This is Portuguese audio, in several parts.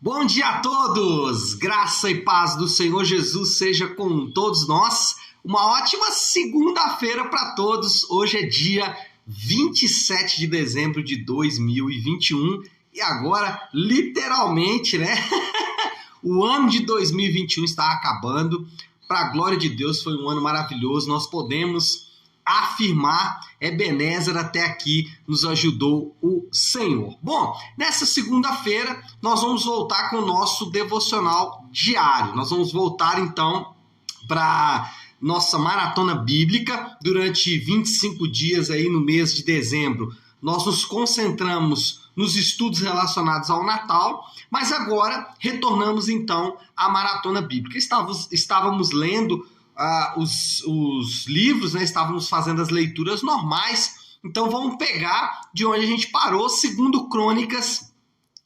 Bom dia a todos! Graça e paz do Senhor Jesus seja com todos nós. Uma ótima segunda-feira para todos. Hoje é dia 27 de dezembro de 2021 e agora, literalmente, né? O ano de 2021 está acabando. Para a glória de Deus, foi um ano maravilhoso. Nós podemos afirmar, Ebenezer até aqui nos ajudou o Senhor. Bom, nessa segunda-feira nós vamos voltar com o nosso devocional diário. Nós vamos voltar então para nossa maratona bíblica durante 25 dias aí no mês de dezembro. Nós nos concentramos nos estudos relacionados ao Natal, mas agora retornamos então à maratona bíblica. Estávamos lendo os livros, né? Estávamos fazendo as leituras normais, então vamos pegar de onde a gente parou, segundo Crônicas,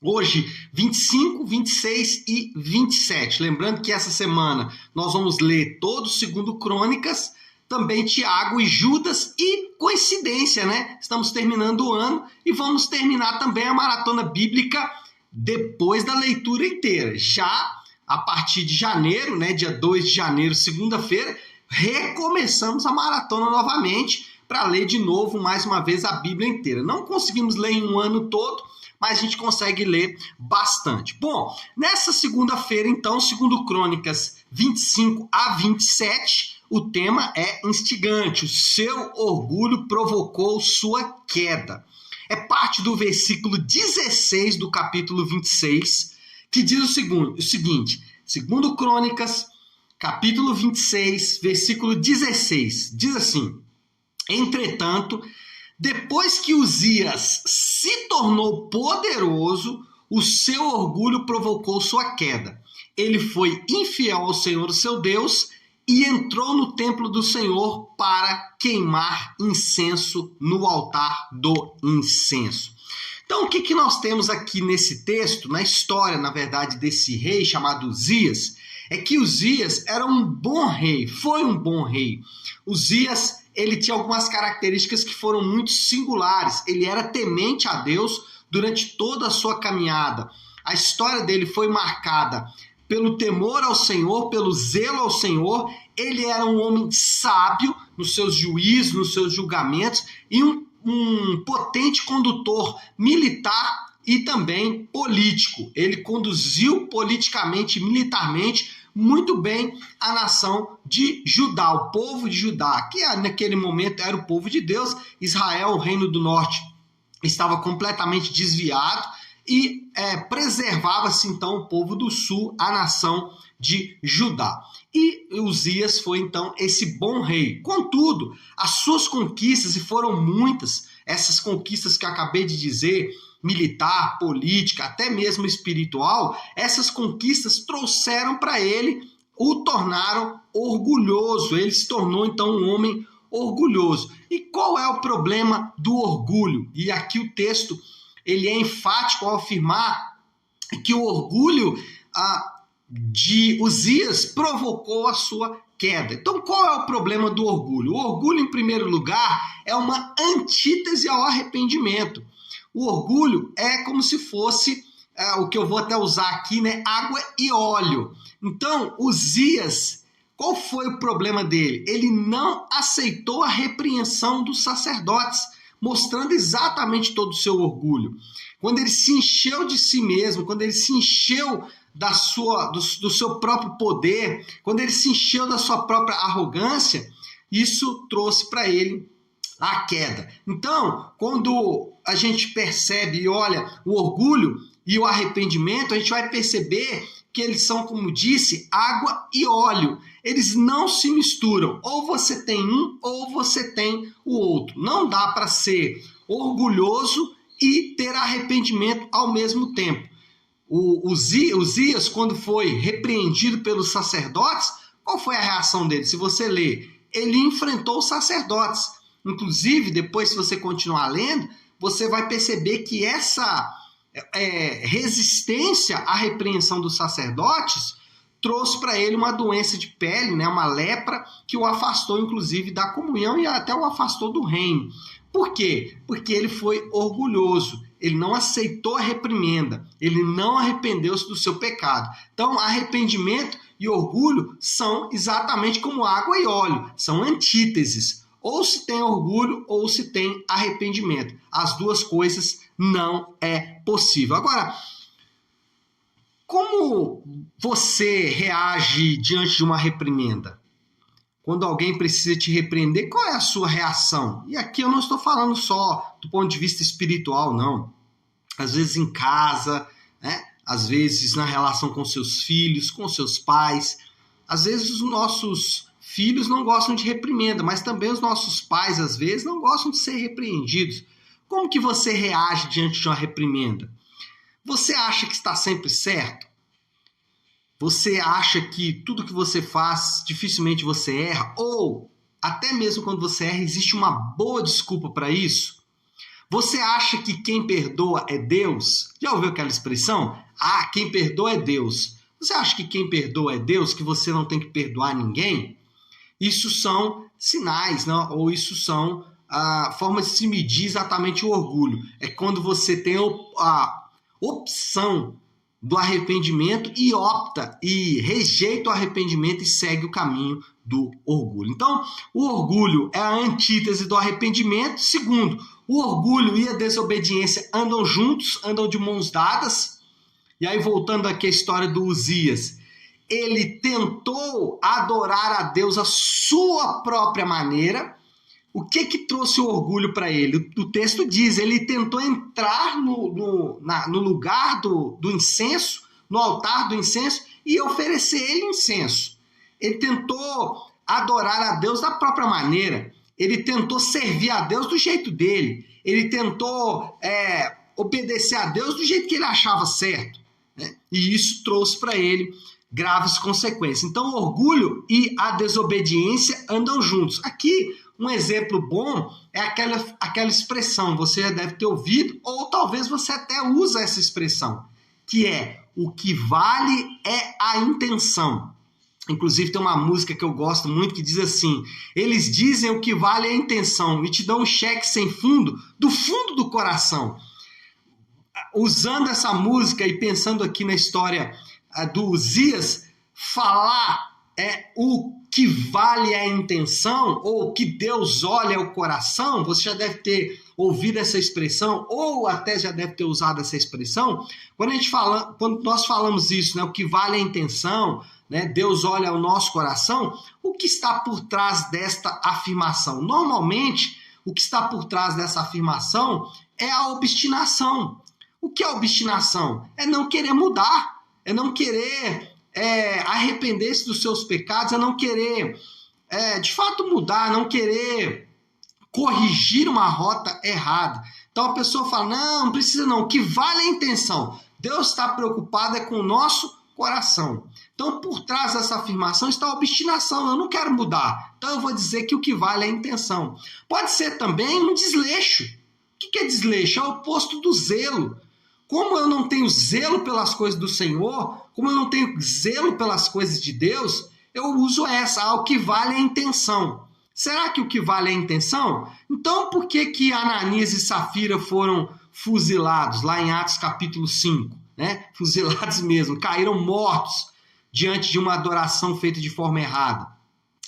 hoje 25, 26 e 27. Lembrando que essa semana nós vamos ler todo segundo Crônicas, também Tiago e Judas, e coincidência, né? Estamos terminando o ano e vamos terminar também a maratona bíblica depois da leitura inteira. Já a partir de janeiro, né, dia 2 de janeiro, segunda-feira, recomeçamos a maratona novamente para ler de novo, mais uma vez, a Bíblia inteira. Não conseguimos ler em um ano todo, mas a gente consegue ler bastante. Bom, nessa segunda-feira, então, segundo Crônicas 25 a 27, o tema é instigante. O seu orgulho provocou sua queda. É parte do versículo 16 do capítulo 26, que diz o seguinte, segundo Crônicas, capítulo 26, versículo 16, diz assim: entretanto, depois que Uzias se tornou poderoso, o seu orgulho provocou sua queda. Ele foi infiel ao Senhor, seu Deus, e entrou no templo do Senhor para queimar incenso no altar do incenso. Então, o que nós temos aqui nesse texto, na história, na verdade, desse rei chamado Uzias, é que Uzias era um bom rei, foi um bom rei. Uzias, ele tinha algumas características que foram muito singulares. Ele era temente a Deus durante toda a sua caminhada. A história dele foi marcada pelo temor ao Senhor, pelo zelo ao Senhor. Ele era um homem sábio nos seus juízos, nos seus julgamentos, e um potente condutor militar e também político. Ele conduziu politicamente e militarmente muito bem a nação de Judá, o povo de Judá, que naquele momento era o povo de Deus. Israel, o reino do norte, estava completamente desviado e preservava-se então o povo do sul, a nação de Judá. E Uzias foi então esse bom rei. Contudo, as suas conquistas, e foram muitas, essas conquistas que eu acabei de dizer, militar, política, até mesmo espiritual, essas conquistas trouxeram para ele, o tornaram orgulhoso. Ele se tornou então um homem orgulhoso. E qual é o problema do orgulho? E aqui o texto ele é enfático ao afirmar que o orgulho de Uzias provocou a sua queda. Então, qual é o problema do orgulho? O orgulho, em primeiro lugar, é uma antítese ao arrependimento. O orgulho é como se fosse, o que eu vou até usar aqui, né, água e óleo. Então, Uzias, qual foi o problema dele? Ele não aceitou a repreensão dos sacerdotes, mostrando exatamente todo o seu orgulho. Quando ele se encheu de si mesmo, quando ele se encheu do seu próprio poder, quando ele se encheu da sua própria arrogância, isso trouxe para ele a queda. Então, quando a gente percebe e olha o orgulho e o arrependimento, a gente vai perceber que eles são, como disse, água e óleo. Eles não se misturam. Ou você tem um, ou você tem o outro. Não dá para ser orgulhoso e ter arrependimento ao mesmo tempo. O Uzias, quando foi repreendido pelos sacerdotes, qual foi a reação dele? Se você ler, ele enfrentou os sacerdotes. Inclusive, depois, se você continuar lendo, você vai perceber que essa resistência à repreensão dos sacerdotes trouxe para ele uma doença de pele, né, uma lepra, que o afastou, inclusive, da comunhão e até o afastou do reino. Por quê? Porque ele foi orgulhoso. ele não aceitou a reprimenda, ele não arrependeu-se do seu pecado. Então, arrependimento e orgulho são exatamente como água e óleo, são antíteses. Ou se tem orgulho ou se tem arrependimento. As duas coisas não é possível. Agora, como você reage diante de uma reprimenda? Quando alguém precisa te repreender, qual é a sua reação? E aqui eu não estou falando só do ponto de vista espiritual, não. Às vezes em casa, né? Às vezes na relação com seus filhos, com seus pais. Às vezes os nossos filhos não gostam de reprimenda, mas também os nossos pais, às vezes, não gostam de ser repreendidos. Como que você reage diante de uma reprimenda? Você acha que está sempre certo? Você acha que tudo que você faz, dificilmente você erra? Ou, até mesmo quando você erra, existe uma boa desculpa para isso? Você acha que quem perdoa é Deus? Já ouviu aquela expressão? Ah, quem perdoa é Deus. Você acha que quem perdoa é Deus, que você não tem que perdoar ninguém? Isso são sinais, não? Ou isso são formas de se medir exatamente o orgulho. É quando você tem a opção do arrependimento e opta e rejeita o arrependimento e segue o caminho do orgulho. Então, o orgulho é a antítese do arrependimento. Segundo, o orgulho e a desobediência andam juntos, andam de mãos dadas. E aí, voltando aqui à história do Uzias, ele tentou adorar a Deus à sua própria maneira. O que trouxe o orgulho para ele? O texto diz, ele tentou entrar no lugar do incenso, no altar do incenso, e oferecer ele incenso. Ele tentou adorar a Deus da própria maneira. Ele tentou servir a Deus do jeito dele. Ele tentou obedecer a Deus do jeito que ele achava certo, né? E isso trouxe para ele graves consequências. Então, o orgulho e a desobediência andam juntos. Aqui, um exemplo bom é aquela expressão, você já deve ter ouvido, ou talvez você até usa essa expressão, que é: o que vale é a intenção. Inclusive tem uma música que eu gosto muito que diz assim: eles dizem o que vale é a intenção e te dão um cheque sem fundo, do fundo do coração. Usando essa música e pensando aqui na história do Uzias, falar o que vale a intenção, ou que Deus olha o coração, você já deve ter ouvido essa expressão, ou até já deve ter usado essa expressão. Quando nós falamos isso, né, o que vale a intenção, né, Deus olha o nosso coração, o que está por trás desta afirmação? Normalmente, o que está por trás dessa afirmação é a obstinação. O que é obstinação? É não querer mudar, é não querer arrepender-se dos seus pecados, é não querer, de fato, mudar, não querer corrigir uma rota errada. Então a pessoa fala, não precisa não, o que vale é a intenção. Deus está preocupado com o nosso coração. Então, por trás dessa afirmação está a obstinação, eu não quero mudar. Então eu vou dizer que o que vale é a intenção. Pode ser também um desleixo. O que é desleixo? É o oposto do zelo. Como eu não tenho zelo pelas coisas do Senhor, como eu não tenho zelo pelas coisas de Deus, eu uso o que vale é a intenção. Será que o que vale é a intenção? Então, por que Ananias e Safira foram fuzilados, lá em Atos capítulo 5? Né? Fuzilados mesmo, caíram mortos diante de uma adoração feita de forma errada.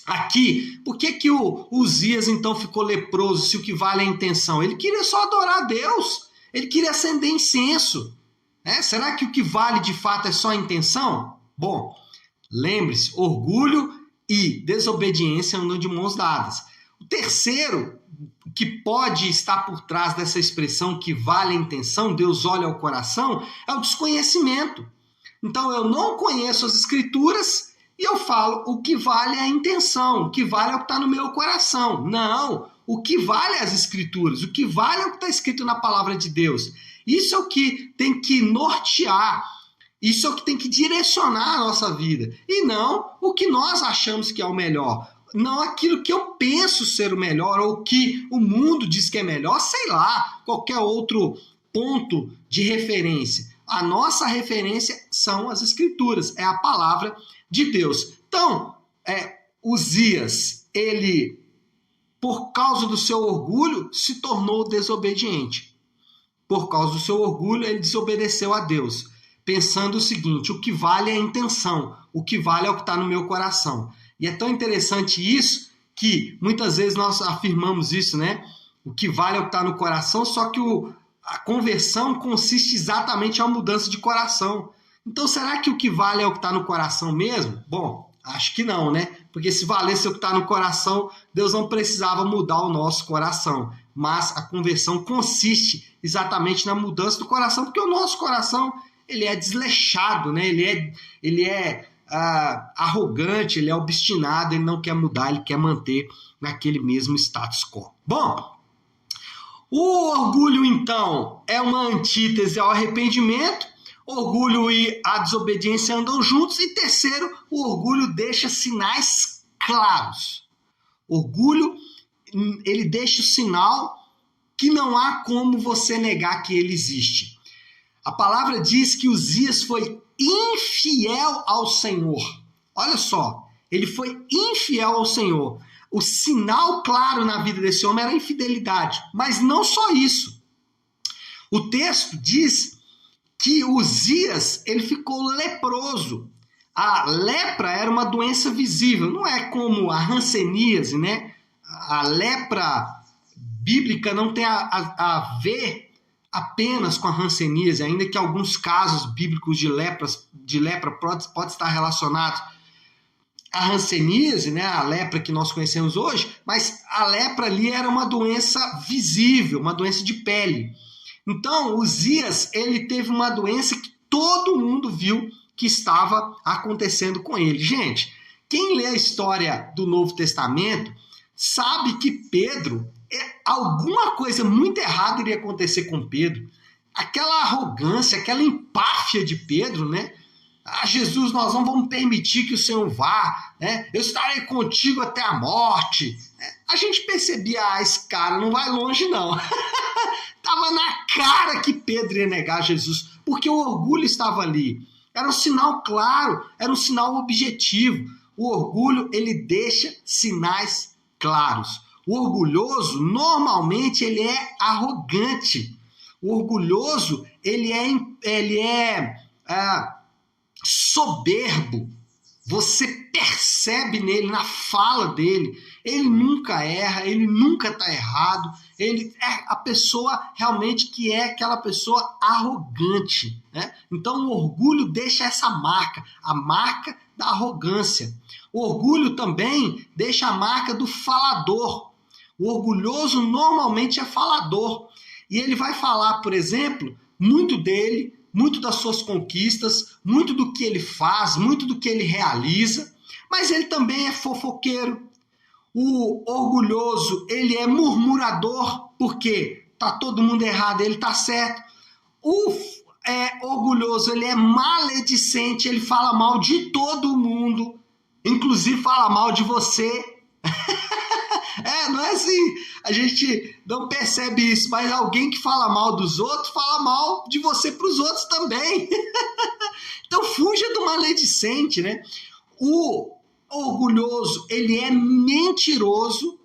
Aqui, por que o Uzias então ficou leproso, se o que vale é a intenção? Ele queria só adorar a Deus. Ele queria acender incenso. Será que o que vale de fato é só a intenção? Bom, lembre-se, orgulho e desobediência andam de mãos dadas. O terceiro, que pode estar por trás dessa expressão que vale a intenção, Deus olha ao coração, é o desconhecimento. Então eu não conheço as Escrituras e eu falo o que vale é a intenção, o que vale é o que está no meu coração. Não, o que vale é as Escrituras, o que vale é o que está escrito na palavra de Deus. Isso é o que tem que nortear, isso é o que tem que direcionar a nossa vida. E não o que nós achamos que é o melhor. Não aquilo que eu penso ser o melhor, ou que o mundo diz que é melhor, sei lá, qualquer outro ponto de referência. A nossa referência são as Escrituras, é a palavra de Deus. Então, Uzias, ele, por causa do seu orgulho, se tornou desobediente. por causa do seu orgulho, ele desobedeceu a Deus, pensando o seguinte: o que vale é a intenção, o que vale é o que está no meu coração. E é tão interessante isso que muitas vezes nós afirmamos isso, né? O que vale é o que está no coração, só que a conversão consiste exatamente em uma mudança de coração. Então, será que o que vale é o que está no coração mesmo? Bom, acho que não, né? Porque se valesse o que está no coração, Deus não precisava mudar o nosso coração. Mas a conversão consiste exatamente na mudança do coração, porque o nosso coração ele é desleixado, né? Ele é arrogante, ele é obstinado, ele não quer mudar, ele quer manter naquele mesmo status quo. Bom, o orgulho, então, é uma antítese ao arrependimento. Orgulho e a desobediência andam juntos. E terceiro, o orgulho deixa sinais claros. Orgulho, ele deixa o sinal que não há como você negar que ele existe. A palavra diz que Uzias foi infiel ao Senhor. Olha só, ele foi infiel ao Senhor. O sinal claro na vida desse homem era a infidelidade. Mas não só isso. O texto diz que Uzias, ele ficou leproso. A lepra era uma doença visível, não é como a hanseníase, né? A lepra bíblica não tem a ver apenas com a hanseníase, ainda que alguns casos bíblicos de lepra pode estar relacionados à hanseníase, né? A lepra que nós conhecemos hoje, mas a lepra ali era uma doença visível, uma doença de pele. Então, Uzias, ele teve uma doença que todo mundo viu que estava acontecendo com ele. Gente, quem lê a história do Novo Testamento sabe que Pedro, alguma coisa muito errada iria acontecer com Pedro. Aquela arrogância, aquela empáfia de Pedro, né? Jesus, nós não vamos permitir que o Senhor vá, né? Eu estarei contigo até a morte. A gente percebia, esse cara não vai longe, não. Estava na cara que Pedro ia negar Jesus, porque o orgulho estava ali. Era um sinal claro, era um sinal objetivo. O orgulho, ele deixa sinais claros. O orgulhoso, normalmente, ele é arrogante. O orgulhoso, ele é soberbo. Você percebe nele, na fala dele, ele nunca erra, ele nunca está errado, ele é a pessoa realmente que é aquela pessoa arrogante, né? Então o orgulho deixa essa marca, a marca da arrogância. O orgulho também deixa a marca do falador. O orgulhoso normalmente é falador, e ele vai falar, por exemplo, muito dele, muito das suas conquistas, muito do que ele faz, muito do que ele realiza, mas ele também é fofoqueiro. O orgulhoso, ele é murmurador, porque tá todo mundo errado, ele tá certo. O orgulhoso, ele é maledicente, ele fala mal de todo mundo, inclusive fala mal de você. Não é assim, a gente não percebe isso, mas alguém que fala mal dos outros, fala mal de você para os outros também. Então fuja do maledicente, né? O orgulhoso, ele é mentiroso,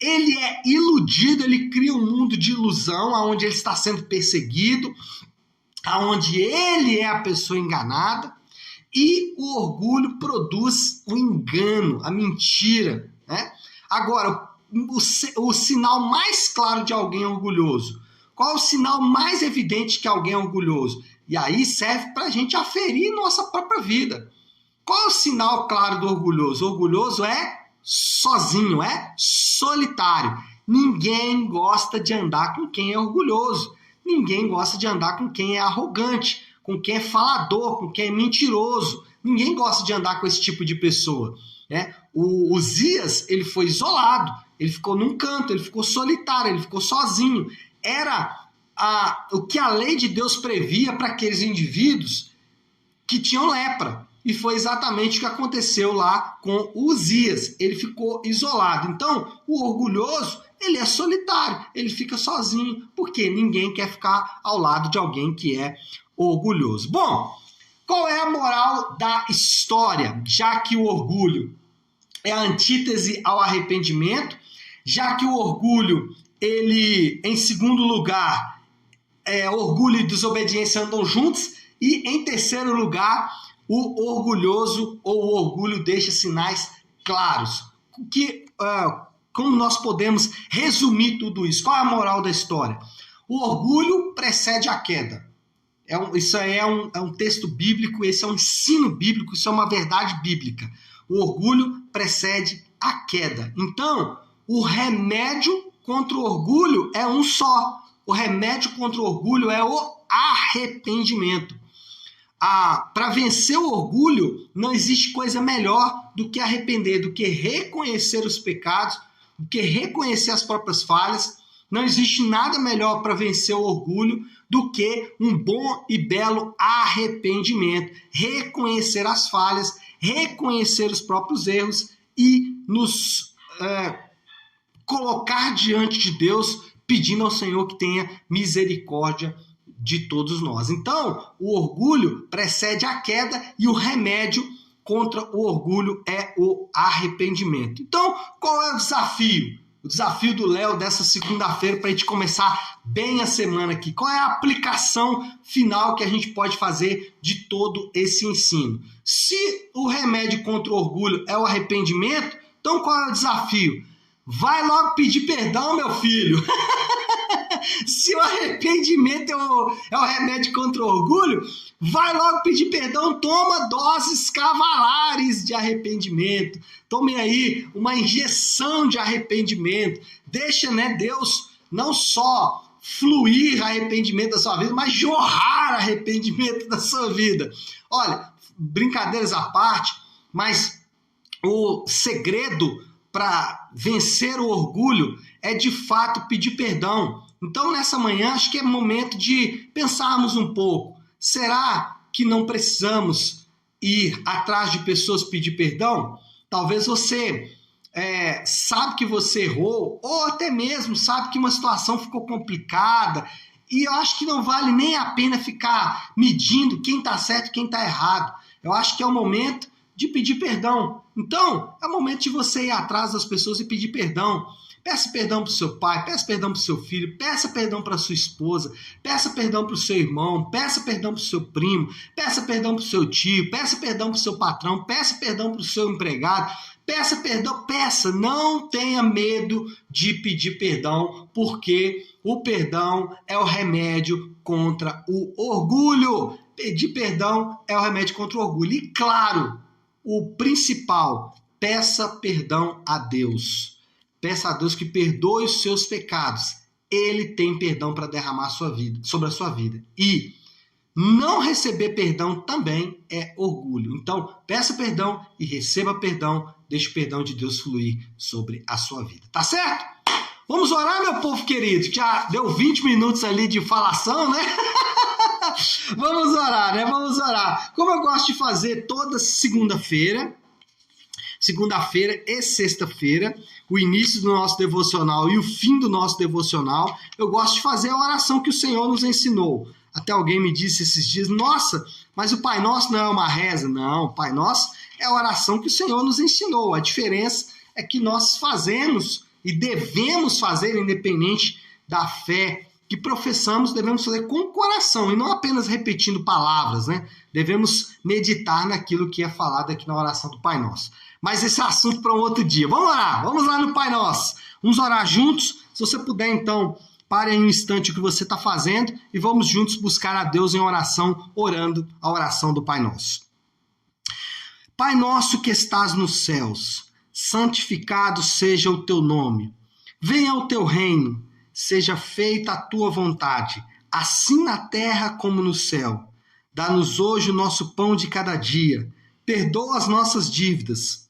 ele é iludido, ele cria um mundo de ilusão, onde ele está sendo perseguido, onde ele é a pessoa enganada, e o orgulho produz o engano, a mentira, né? Agora, o sinal mais claro de alguém orgulhoso. Qual é o sinal mais evidente que alguém é orgulhoso? E aí serve para a gente aferir nossa própria vida. Qual é o sinal claro do orgulhoso? O orgulhoso é sozinho, é solitário. Ninguém gosta de andar com quem é orgulhoso. Ninguém gosta de andar com quem é arrogante, com quem é falador, com quem é mentiroso. Ninguém gosta de andar com esse tipo de pessoa, né? O Uzias, ele foi isolado, ele ficou num canto, ele ficou solitário, ele ficou sozinho. Era o que a lei de Deus previa para aqueles indivíduos que tinham lepra. E foi exatamente o que aconteceu lá com Uzias. Ele ficou isolado. Então, o orgulhoso, ele é solitário, ele fica sozinho, porque ninguém quer ficar ao lado de alguém que é orgulhoso. Bom, qual é a moral da história? Já que o orgulho é a antítese ao arrependimento, já que o orgulho, ele, em segundo lugar, orgulho e desobediência andam juntos. E, em terceiro lugar, o orgulhoso ou o orgulho deixa sinais claros. Como nós podemos resumir tudo isso? Qual é a moral da história? O orgulho precede a queda. Isso é um texto bíblico, esse é um ensino bíblico, isso é uma verdade bíblica. O orgulho precede a queda. Então, o remédio contra o orgulho é um só. O remédio contra o orgulho é o arrependimento. Para vencer o orgulho, não existe coisa melhor do que arrepender, do que reconhecer os pecados, do que reconhecer as próprias falhas. Não existe nada melhor para vencer o orgulho do que um bom e belo arrependimento. Reconhecer as falhas, reconhecer os próprios erros e nos colocar diante de Deus, pedindo ao Senhor que tenha misericórdia de todos nós. Então, o orgulho precede a queda e o remédio contra o orgulho é o arrependimento. Então, qual é o desafio? O desafio do Léo dessa segunda-feira para a gente começar bem a semana aqui. Qual é a aplicação final que a gente pode fazer de todo esse ensino? Se o remédio contra o orgulho é o arrependimento, então qual é o desafio? Vai logo pedir perdão, meu filho. Se o arrependimento é o remédio contra o orgulho, vai logo pedir perdão, toma doses cavalares de arrependimento. Tome aí uma injeção de arrependimento. Deixa, Deus não só fluir arrependimento da sua vida, mas jorrar arrependimento da sua vida. Olha, brincadeiras à parte, mas o segredo para vencer o orgulho é de fato pedir perdão. Então, nessa manhã, acho que é momento de pensarmos um pouco. Será que não precisamos ir atrás de pessoas pedir perdão? Talvez você sabe que você errou, ou até mesmo sabe que uma situação ficou complicada, e eu acho que não vale nem a pena ficar medindo quem está certo e quem está errado. Eu acho que é o momento de pedir perdão. Então, é o momento de você ir atrás das pessoas e pedir perdão. Peça perdão para o seu pai, peça perdão para o seu filho, peça perdão para a sua esposa, peça perdão para o seu irmão, peça perdão para o seu primo, peça perdão para o seu tio, peça perdão para o seu patrão, peça perdão para o seu empregado, peça perdão, peça, não tenha medo de pedir perdão, porque o perdão é o remédio contra o orgulho. Pedir perdão é o remédio contra o orgulho. E claro, o principal, peça perdão a Deus. Peça a Deus que perdoe os seus pecados. Ele tem perdão para derramar sobre a sua vida. E não receber perdão também é orgulho. Então, peça perdão e receba perdão. Deixe o perdão de Deus fluir sobre a sua vida. Tá certo? Vamos orar, meu povo querido. Já deu 20 minutos ali de falação, né? Vamos orar, né? Vamos orar. Como eu gosto de fazer toda segunda-feira e sexta-feira, o início do nosso devocional e o fim do nosso devocional, eu gosto de fazer a oração que o Senhor nos ensinou. Até alguém me disse esses dias, nossa, mas o Pai Nosso não é uma reza. Não, o Pai Nosso é a oração que o Senhor nos ensinou. A diferença é que nós fazemos e devemos fazer, independente da fé que professamos, devemos fazer com o coração e não apenas repetindo palavras, né? Devemos meditar naquilo que é falado aqui na oração do Pai Nosso. Mas esse é assunto para um outro dia. Vamos lá no Pai Nosso. Vamos orar juntos. Se você puder, então, pare em um instante o que você está fazendo e vamos juntos buscar a Deus em oração, orando a oração do Pai Nosso. Pai nosso que estás nos céus, santificado seja o teu nome. Venha o teu reino, seja feita a tua vontade, assim na terra como no céu. Dá-nos hoje o nosso pão de cada dia. Perdoa as nossas dívidas,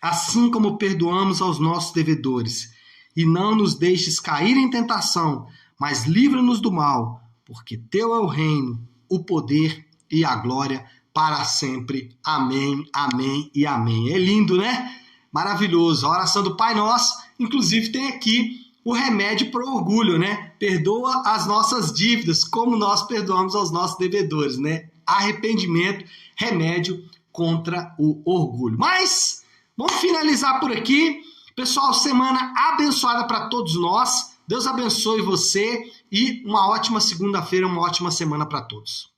assim como perdoamos aos nossos devedores. E não nos deixes cair em tentação, mas livra-nos do mal, porque teu é o reino, o poder e a glória para sempre. Amém, amém e amém. É lindo, né? Maravilhoso. A oração do Pai Nosso, inclusive, tem aqui o remédio para o orgulho, né? Perdoa as nossas dívidas, como nós perdoamos aos nossos devedores, né? Arrependimento, remédio contra o orgulho. Mas vamos finalizar por aqui. Pessoal, semana abençoada para todos nós. Deus abençoe você e uma ótima segunda-feira, uma ótima semana para todos.